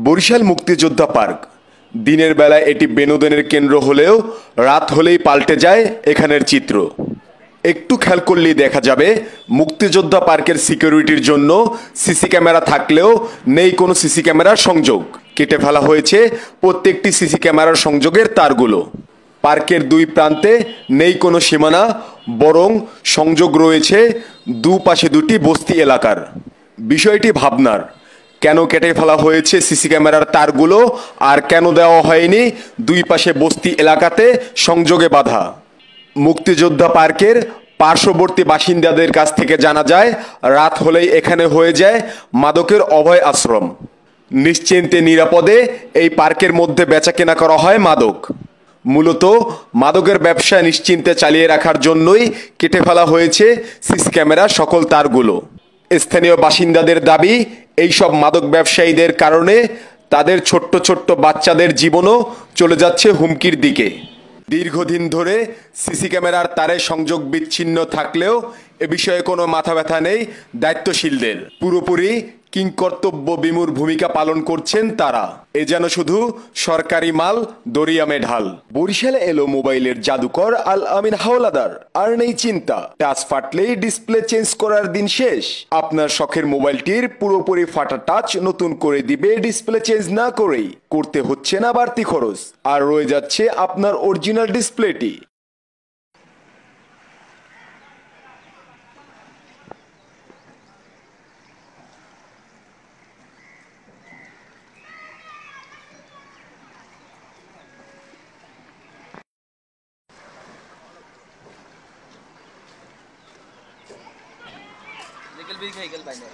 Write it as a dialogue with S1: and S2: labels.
S1: বরিশাল মুক্তিযোদ্ধা পার্ক দিনের বেলায় এটি বিনোদনের কেন্দ্র হলেও রাত হলেই পাল্টে যায় এখানের চিত্র। একটু খেয়াল করলেই দেখা যাবে মুক্তিযোদ্ধা পার্কের সিকিউরিটির জন্য সিসি ক্যামেরা থাকলেও নেই কোনো সিসি ক্যামেরার সংযোগ। কেটে ফেলা হয়েছে প্রত্যেকটি সিসি ক্যামেরার সংযোগের তারগুলো। পার্কের দুই প্রান্তে নেই কোনো সীমানা, বরং সংযোগ রয়েছে দুপাশে দুটি বস্তি এলাকার। বিষয়টি ভাবনার। কেন কেটে ফেলা হয়েছে সিসি ক্যামেরার তারগুলো আর কেন দেওয়া হয়নি দুই পাশে বস্তি এলাকাতে সংযোগে বাধা? মুক্তিযোদ্ধা পার্কের পার্শ্ববর্তী বাসিন্দাদের কাছ থেকে জানা যায়, রাত হলেই এখানে হয়ে যায় মাদকের অভয় আশ্রম। নিশ্চিন্তে নিরাপদে এই পার্কের মধ্যে বেচাকেনা করা হয় মাদক। মূলত মাদকের ব্যবসা নিশ্চিন্তে চালিয়ে রাখার জন্যই কেটে ফেলা হয়েছে সিসি ক্যামেরার সকল তারগুলো। স্থানীয় বাসিন্দাদের দাবি, এইসব মাদক ব্যবসায়ীদের কারণে তাদের ছোট্ট ছোট্ট বাচ্চাদের জীবনও চলে যাচ্ছে হুমকির দিকে। দীর্ঘদিন ধরে সিসি ক্যামেরার তারে সংযোগ বিচ্ছিন্ন থাকলেও এ বিষয়ে কোনো মাথা ব্যথা নেই দায়িত্বশীলদের। পুরোপুরি কিংকর্তব্য বিমূঢ় ভূমিকা পালন করছেন তারা। এ যেন শুধু সরকারি মাল দরিয়ামে ঢাল। বরিশালে এলো মোবাইলের জাদুকর আল আমিন হাওলাদার। আর নেই চিন্তা, টাচ ফাটলেই ডিসপ্লে চেঞ্জ করার দিন শেষ। আপনার শখের মোবাইলটির পুরোপুরি ফাটা টাচ নতুন করে দিবে ডিসপ্লে চেঞ্জ না করেই। করতে হচ্ছে না বাড়তি খরচ, আর রয়ে যাচ্ছে আপনার অরিজিনাল ডিসপ্লেটি।
S2: निकल भी निकल पाएंगे।